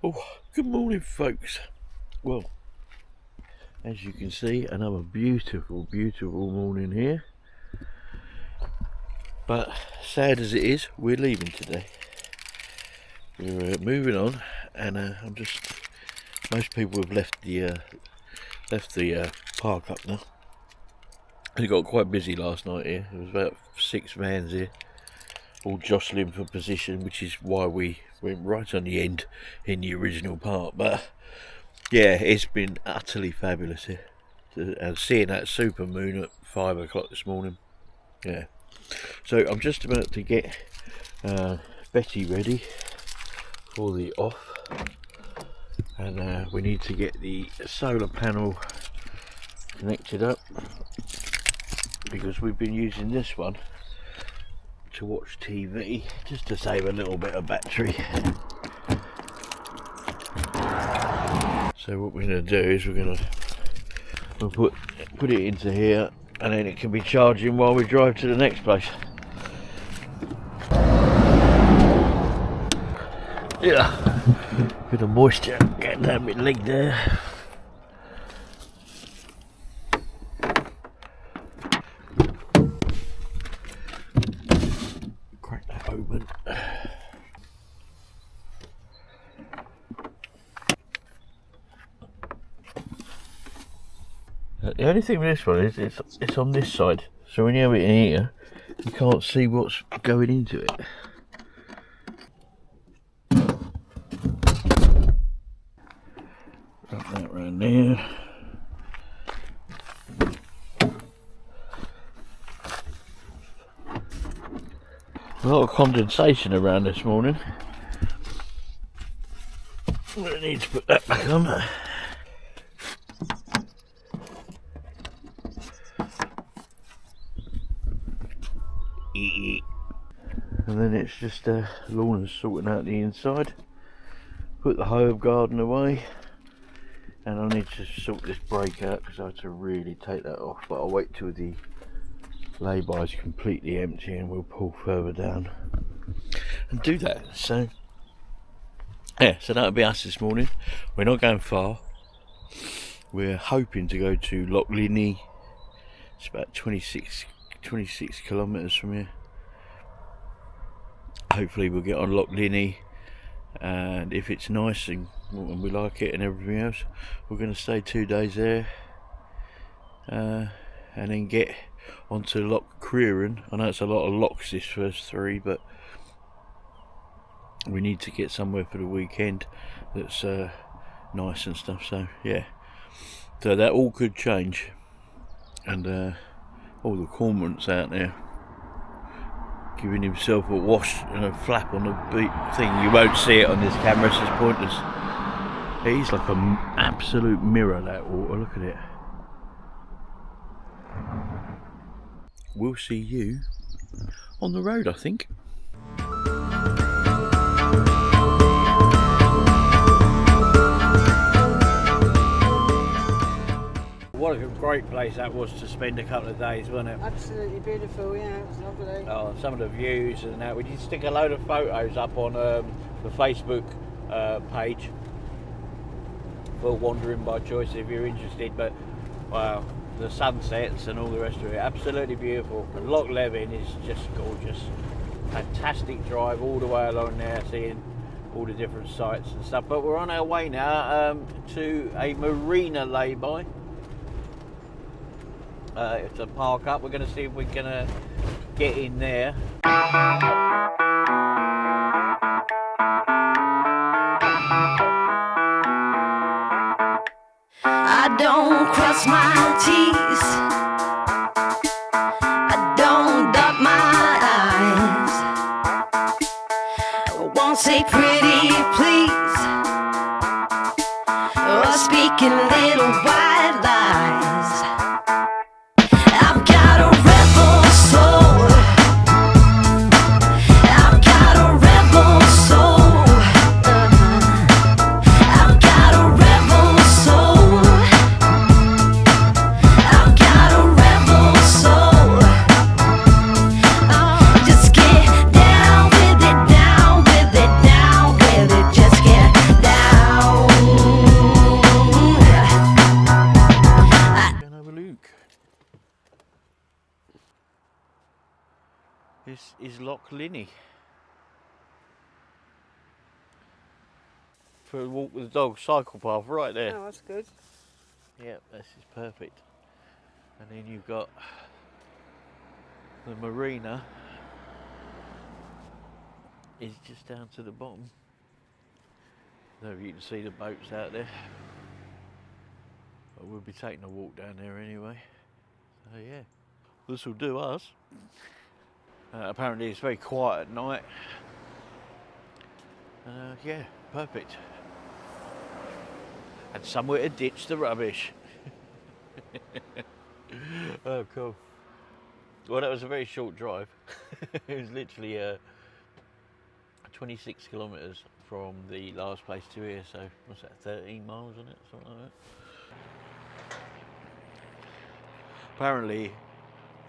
Oh, good morning folks. Well, as you can see, another beautiful morning here, but sad as it is, we're leaving today. We're moving on, and most people have left the park up now. It got quite busy last night here. There was about 6 vans here, all jostling for position, which is why we went right on the end in the original part. But yeah, it's been utterly fabulous here, and seeing that super moon at 5 o'clock this morning. Yeah, so I'm just about to get Betty ready for the off, and we need to get the solar panel connected up, because we've been using this one to watch TV just to save a little bit of battery. So what we're going to do is we'll put it into here, and then it can be charging while we drive to the next place. Yeah, bit of moisture getting down my leg there. Crack that open. The only thing with this one is it's on this side, so when you have it in here, you can't see what's going into it. Wrap that around there. A lot of condensation around this morning. I'm going to need to put that back on. And then it's just Lorna's sorting out the inside. Put the herb garden away, and I need to sort this brake out because I had to really take that off, but I'll wait till the lay-by is completely empty and we'll pull further down and do that. So yeah, so that'll be us this morning. We're not going far. We're hoping to go to Loch Linnhe. It's about 26 kilometres from here. Hopefully we'll get on Loch Linnhe, and if it's nice and we like it and everything else, we're going to stay 2 days there, and then get onto Loch Crieran. I know it's a lot of locks this first 3, but we need to get somewhere for the weekend that's nice and stuff. So yeah, so that all could change, and all the cormorants out there giving himself a wash and a flap on the beat thing. You won't see it on this camera, it's just pointless. He's like an absolute mirror, that water, look at it. We'll see you on the road, I think. What a great place that was to spend a couple of days, wasn't it? Absolutely beautiful, yeah, it was lovely. Oh, some of the views and that. We did stick a load of photos up on the Facebook page for Wandering by Choice if you're interested. But wow, the sunsets and all the rest of it, absolutely beautiful. And Loch Levin is just gorgeous. Fantastic drive all the way along there, seeing all the different sites and stuff. But we're on our way now to a marina lay-by. It's a park up. We're going to see if we can get in there. I don't cross my T's, I don't dot my I's, I won't say pretty please, or speaking little white lies. I've got a rebel soul, I've got a rebel soul, I've got a rebel soul, I've got a rebel soul. Oh, just get down with it, down with it, down with is Loch Linnhe. For a walk with the dog, cycle path right there. Oh, that's good. Yeah, this is perfect. And then you've got the marina is just down to the bottom. There you can see the boats out there. But we'll be taking a walk down there anyway. So yeah, this will do us. Apparently it's very quiet at night. Yeah, perfect. And somewhere to ditch the rubbish. Oh, cool. Well, that was a very short drive. It was literally 26 kilometres from the last place to here, so what's that, 13 miles on it, something like that. Apparently,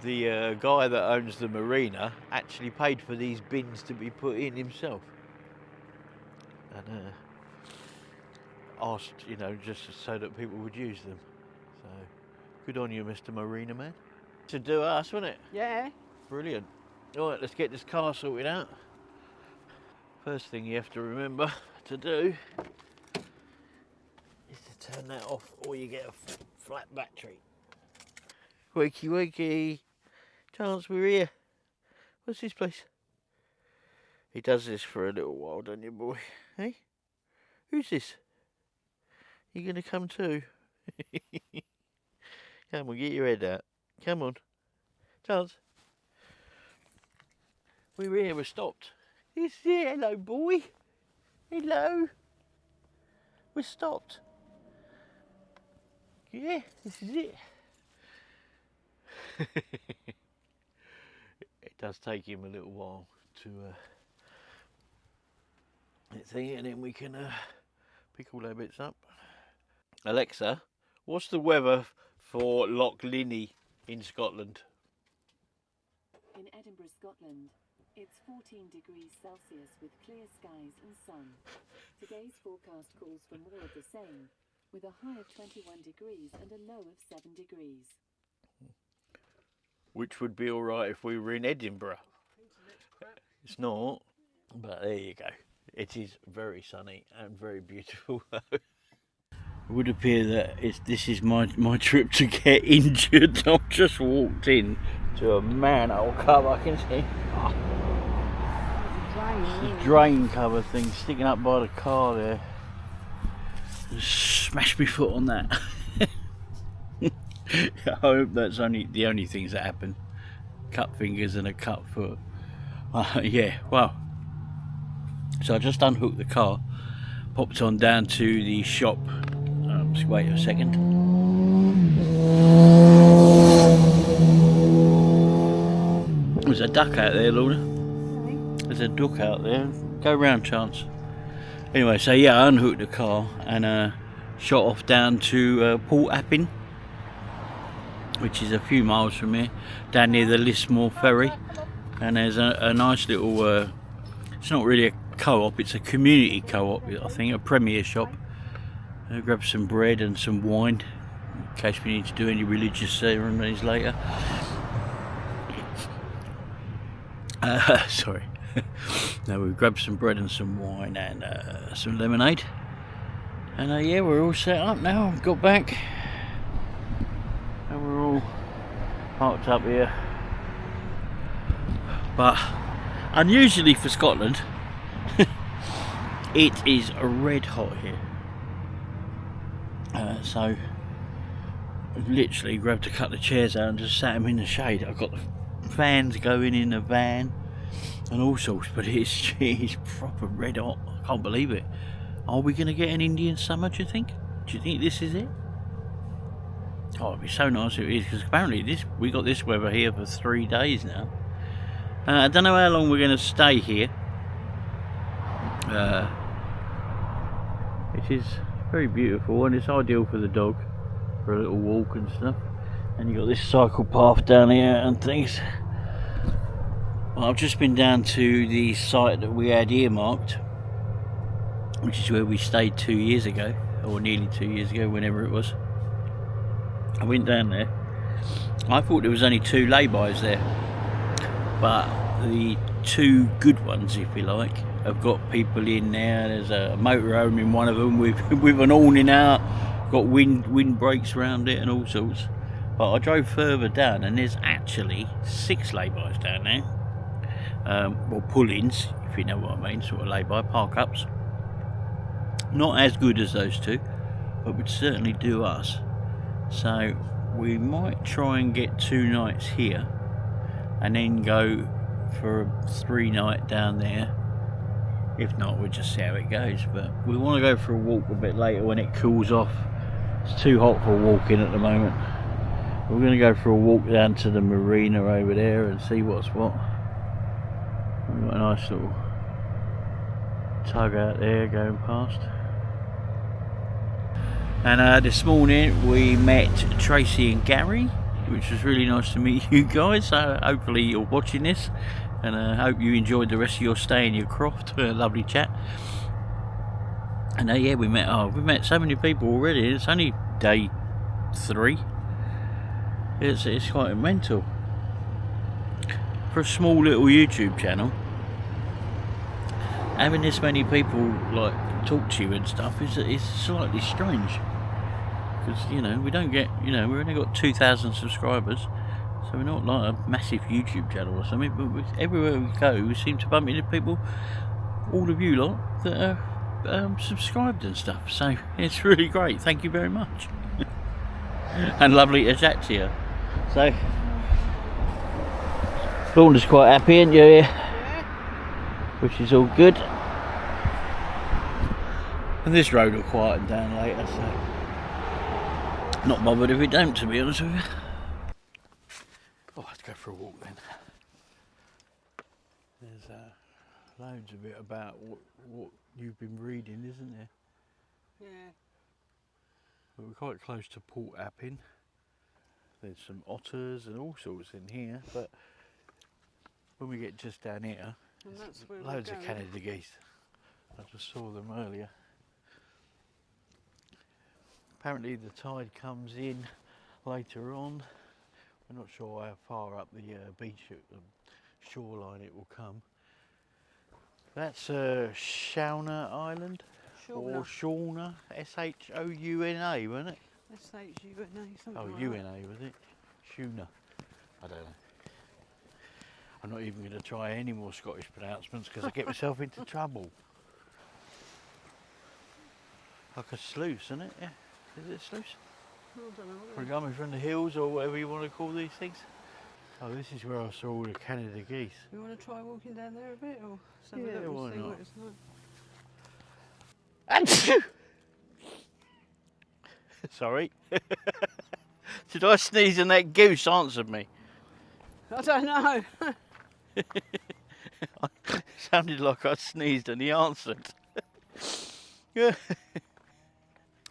the guy that owns the marina actually paid for these bins to be put in himself. And asked, you know, just so that people would use them. So, good on you, Mr. Marina Man. To do us, wasn't it? Yeah. Brilliant. All right, let's get this car sorted out. First thing you have to remember to do is to turn that off, or you get a flat battery. Wakey, wakey. Chance, we're here. What's this place? He does this for a little while, don't you, boy? Hey? Who's this? You gonna come too? Come on, get your head out. Come on. Chance. We're here, we're stopped. He's here, hello boy. Hello. We're stopped. Yeah, this is it. It does take him a little while to thing, and then we can pick all our bits up. Alexa, what's the weather for Loch Linnhe in Scotland? In Edinburgh, Scotland, it's 14 degrees Celsius with clear skies and sun. Today's forecast calls for more of the same, with a high of 21 degrees and a low of 7 degrees. Which would be alright if we were in Edinburgh. It's not, but there you go. It is very sunny and very beautiful. It would appear that this is my trip to get injured. I've just walked in to a manhole cover, I can see. The drain cover thing sticking up by the car there. Just smashed my foot on that. I hope that's the only things that happen. Cut fingers and a cut foot. Yeah, well. So I just unhooked the car, popped on down to the shop. Just wait a second. There's a duck out there, Lorna. There's a duck out there. Go round, Chance. Anyway, so yeah, I unhooked the car and shot off down to Port Appin, which is a few miles from here, down near the Lismore ferry. And there's a nice little, it's not really a co-op, it's a community co-op, I think, a premier shop. Grab some bread and some wine in case we need to do any religious ceremonies later. Sorry. No, we grabbed some bread and some wine and some lemonade. And yeah, we're all set up now. Got back and we're all parked up here. But unusually for Scotland, it is red hot here. So I've literally grabbed a couple of chairs out and just sat them in the shade. I've got the fans going in the van and all sorts, but it's proper red hot. I can't believe it. Are we going to get an Indian summer, do you think? Do you think this is it? Oh, it'd be so nice if it is, because apparently we got this weather here for 3 days now. I don't know how long we're going to stay here. It is very beautiful and it's ideal for the dog for a little walk and stuff. And you got this cycle path down here and things. Well, I've just been down to the site that we had earmarked, which is where we stayed 2 years ago, or nearly 2 years ago, whenever it was. I went down there. I thought there was only 2 laybys there, but the two good ones, if you like, have got people in there. There's a motorhome in one of them with an awning out, got wind breaks around it and all sorts. But I drove further down and there's actually 6 lay-bys down there. Well, pull-ins, if you know what I mean, sort of lay-by, park-ups. Not as good as those two, but would certainly do us. So we might try and get 2 nights here and then go for a 3-night down there. If not, we'll just see how it goes. But we want to go for a walk a bit later when it cools off. It's too hot for walking at the moment. We're going to go for a walk down to the marina over there and see what's what. We've got a nice little tug out there going past. And this morning we met Tracy and Gary, which was really nice to meet you guys. So hopefully you're watching this, and I hope you enjoyed the rest of your stay in your croft. Lovely chat. And yeah, we met so many people already. It's only day 3. It's quite mental for a small little YouTube channel. Having this many people like talk to you and stuff is slightly strange, because we don't get, we've only got 2,000 subscribers, so we're not like a massive YouTube channel or something. But everywhere we go, we seem to bump into people, all of you lot, that are subscribed and stuff. So it's really great. Thank you very much, and lovely to chat to you. So Lorna's quite happy, isn't you? Yeah. Which is all good. And this road will quieten down later, so not bothered if it don't, to be honest with you. Oh, let's go for a walk then. There's loads of it about what you've been reading, isn't there? Yeah. But we're quite close to Port Appin. There's some otters and all sorts in here, but when we get just down here, And that's where loads we're of going. Canada geese. I just saw them earlier. Apparently the tide comes in later on. We're not sure how far up the beach, shoreline it will come. That's Shauna Island, or Shauna, S-H-O-U-N-A, wasn't it? S-H-U-N-A, something Oh, like U-N-A, was it? Shauna. I don't know. I'm not even going to try any more Scottish pronouncements because I get myself into trouble. Like a sluice, isn't it? Yeah. Is it a sluice? I don't know. We're coming from the hills, or whatever you want to call these things. Oh, this is where I saw all the Canada geese. You want to try walking down there a bit, or have Yeah, a look why and see not? what it's like? Sorry. Did I sneeze and that goose answered me? I don't know. It sounded like I sneezed and he answered. Yeah.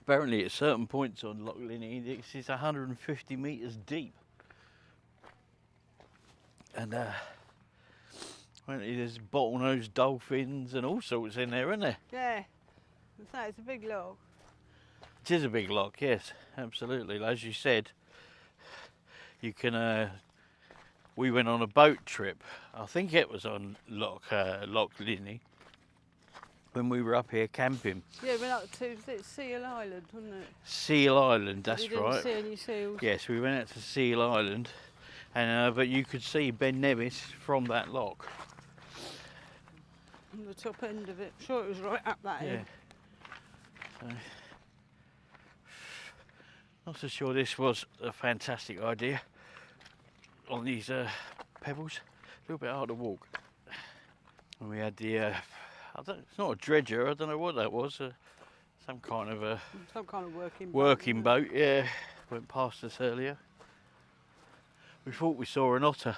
Apparently at certain points on Loch Linnhe, it's 150 metres deep. And apparently there's bottlenose dolphins and all sorts in there, isn't there? Yeah. It's a big log. It is a big loch, yes, absolutely. As you said, you can. We went on a boat trip. I think it was on Loch Linnhe when we were up here camping. Yeah, we went up to Seal Island, wasn't it? Seal Island, that's you didn't right. see any seals. Yes, we went out to Seal Island, and but you could see Ben Nevis from that loch. On the top end of it. I'm sure it was right up that end. So, not so sure this was a fantastic idea on these pebbles. A little bit hard to walk. And we had the, it's not a dredger, I don't know what that was. Some kind of a working boat, yeah. Went past us earlier. We thought we saw an otter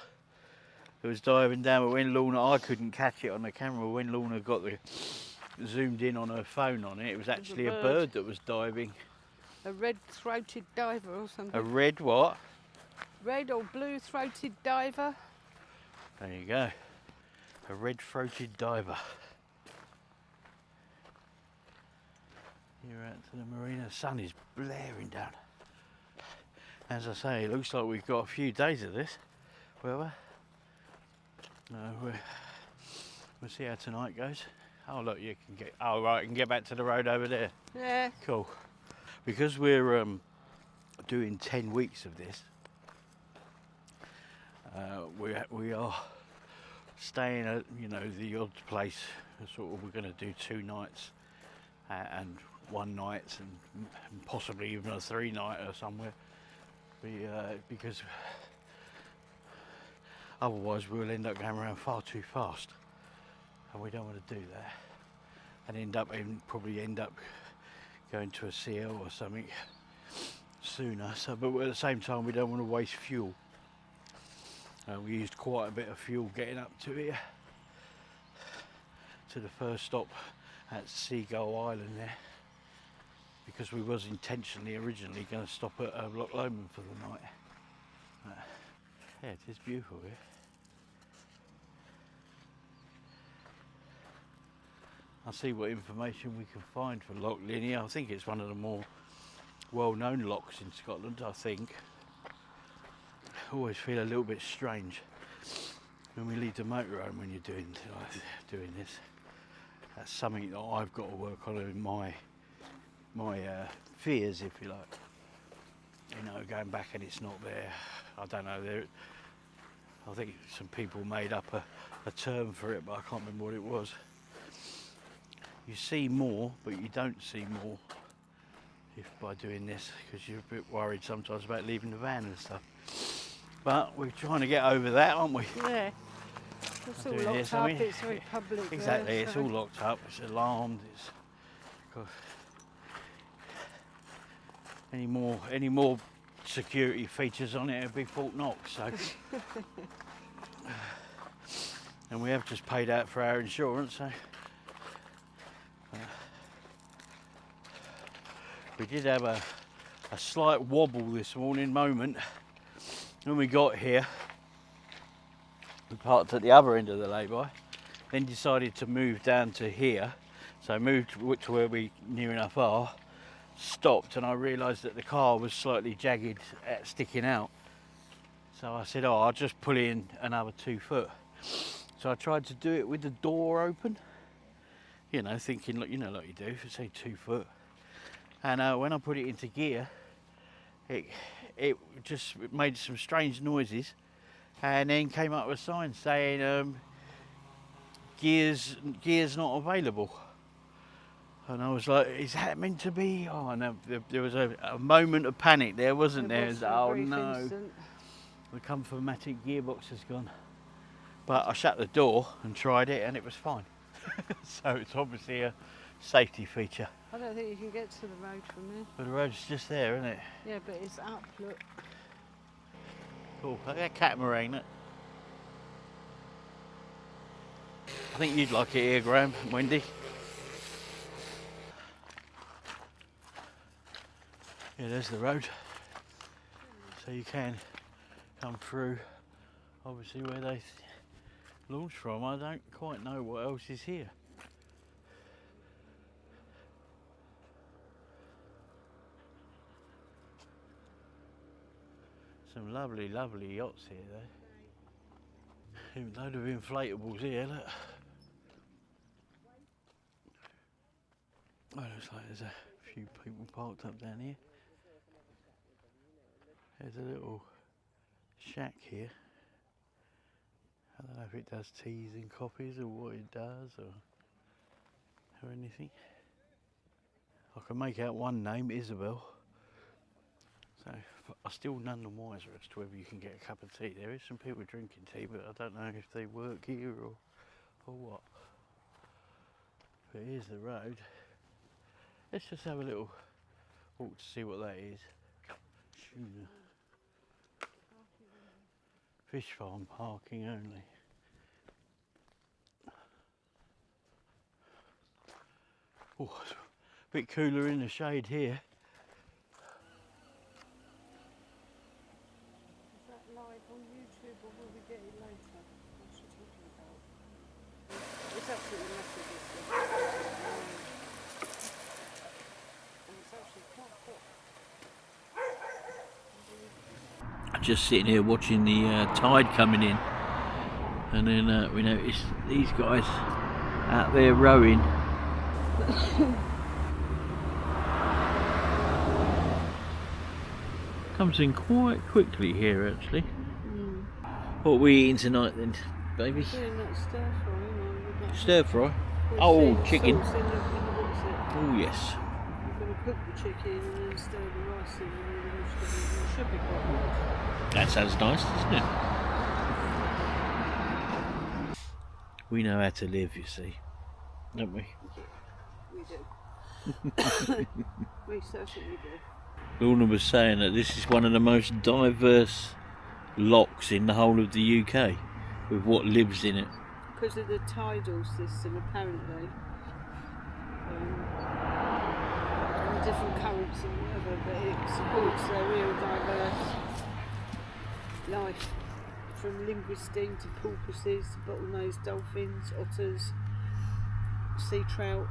who was diving down, but when Lorna, I couldn't catch it on the camera. When Lorna got zoomed in on her phone on it, it was actually a bird that was diving. A red-throated diver or something. A red what? Red or blue-throated diver. There you go. A red-throated diver. You're out to the marina. The sun is blaring down. As I say, it looks like we've got a few days of this weather. We'll see how tonight goes. Oh look, you can get. Oh right, you can get back to the road over there. Yeah. Cool. Because we're doing 10 weeks of this, we are staying at the odd place. Sort of, we're going to do 2 nights and 1 night and possibly even a 3-nighter somewhere. Because otherwise we'll end up going around far too fast, and we don't want to do that, and probably end up going to a CL or something sooner. So, but at the same time, we don't want to waste fuel. We used quite a bit of fuel getting up to here, to the first stop at Seagull Island there, because we was intentionally originally going to stop at Loch Lomond for the night. Yeah, it is beautiful here. I'll see what information we can find for Loch Linnhe. I think it's one of the more well-known lochs in Scotland, I think. I always feel a little bit strange when we leave the motorhome when you're doing this. That's something that I've got to work on in my fears, if you like. Going back and it's not there. I don't know. I think some people made up a term for it, but I can't remember what it was. You see more, but you don't see more by doing this, because you're a bit worried sometimes about leaving the van and stuff. But we're trying to get over that, aren't we? Yeah. It's all locked up, it's very public. Exactly, there, it's so. all locked up, it's alarmed, any more security features on it, it'd be Fort Knox. So and we have just paid out for our insurance, so we did have a slight wobble this morning moment when we got here. We parked at the other end of the lay-by, then decided to move down to here. So I moved to where we near enough are, stopped, and I realised that the car was slightly jagged at sticking out. So I said, I'll just pull in another 2 foot. So I tried to do it with the door open, thinking, like you do, if it's say 2 foot. And when I put it into gear, it just made some strange noises, and then came up with a sign saying gears not available. And I was like, is that meant to be? Oh, and there was a moment of panic there, wasn't there? Oh no, Instant. the comfortmatic gearbox has gone. But I shut the door and tried it, and it was fine. So it's obviously a safety feature. I don't think you can get to the road from there. But the road's just there, isn't it? Yeah, but it's up, look. Cool, like that catamaran, look. I think you'd like it here, Graham, Wendy. Yeah, there's the road. So you can come through, obviously, where they launched from. I don't quite know what else is here. Some lovely, lovely yachts here, though. Even a load of inflatables here, look. Oh, looks like there's a few people parked up down here. There's a little shack here. I don't know if it does teas and coffees or what it does or anything. I can make out one name, Isabel. So I'm still none the wiser as to whether you can get a cup of tea. There is some people drinking tea, but I don't know if they work here or what. But here's the road. Let's just have a little walk to see what that is. Tuna. Fish farm parking only. Oh, it's a bit cooler in the shade here. Is that live on YouTube or will we get it later? What's she talking about? It's absolutely massive, this thing. And it's actually quite hot. Just sitting here watching the tide coming in. And then we noticed these guys out there rowing. Comes in quite quickly here actually. What are we eating tonight then, baby? Doing that stir fry, with that Stir fry? with Oh, sea chicken. sauce in the what's it? Oh yes. You're going to cook the chicken and then stir the rice in and all the vegetables. It should be quite That sounds nice, doesn't it? We know how to live, you see, don't we? good. We do. We certainly do. Lorna was saying that this is one of the most diverse lochs in the whole of the UK, with what lives in it. Because of the tidal system, apparently. And the different currents and whatever, but it supports their real diverse life. From linguistine to porpoises, bottlenose dolphins, otters, sea trout,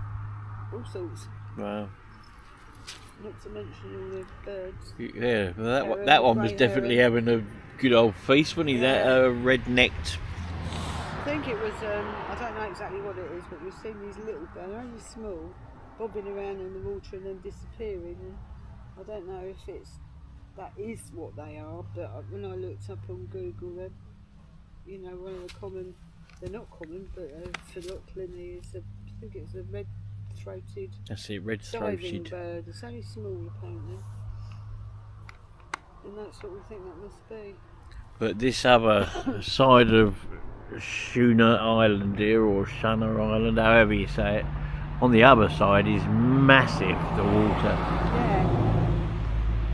all sorts. Wow. Not to mention all the birds. Yeah, well, Heron, that one was grey definitely heron. having a good old feast, wasn't he? Yeah. That red-necked. I think it was, I don't know exactly what it is, but we've seen these little, they're only small, bobbing around in the water and then disappearing. And I don't know if that is what they are, but when I looked up on Google, they're, you know, one of the common, they're not common, but for Loch Linnhe is, I think it's a red-throated That's it, diving red-throated. bird. It's only small apparently. And that's what we think that must be. But this other side of Shuna Island here, or Shuna Island, however you say it, on the other side is massive, the water. Yeah.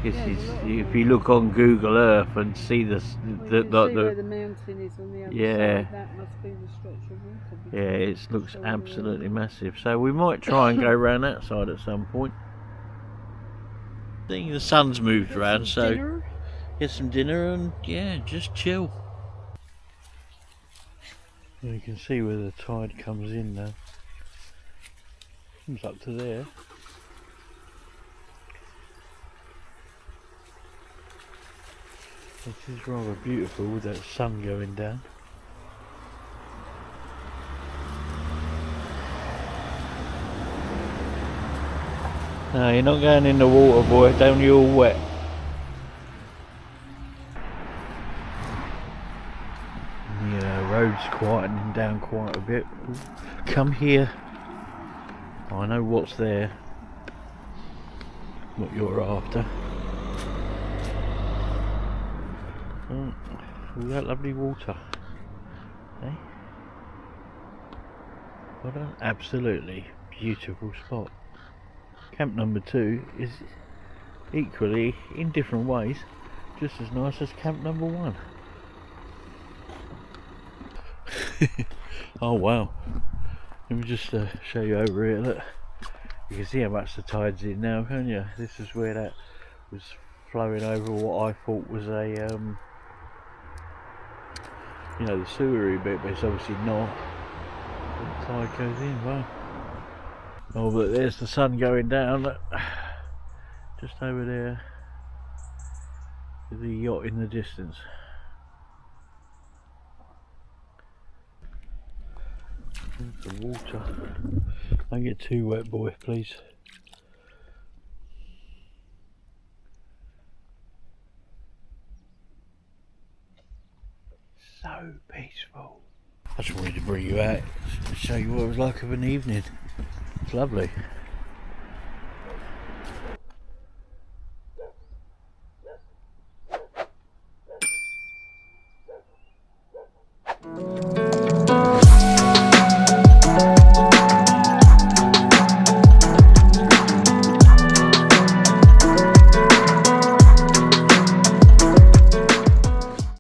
This Yeah, is, there's a lot of if you look on Google Earth and see Well, you can see where the mountain is on the other Yeah. side. That must be the stretch of water. yeah, it looks Shoulder absolutely area. massive. So we might try and go around that side at some point. I think the sun's moved around, so Dinner? get some dinner and yeah, just chill. You can see where the tide comes in now. Comes up to there. This is rather beautiful with that sun going down. No, you're not going in the water, boy, down you all wet. Yeah, road's quietening down quite a bit. Come here. I know what's there. What you're after. Oh, all that lovely water. Eh? What an absolutely beautiful spot. Camp number 2 is equally, in different ways, just as nice as camp number 1. Oh wow. Let me just show you over here, look. You can see how much the tide's in now, can't you? This is where that was flowing over what I thought was a, you know, the sewery bit, but it's obviously not. The tide goes in, wow. Oh, but there's the sun going down, look. Just over there. With the yacht in the distance. There's the water. Don't get too wet, boy, please. So peaceful. I just wanted to bring you out to show you what it was like of an evening. It's lovely.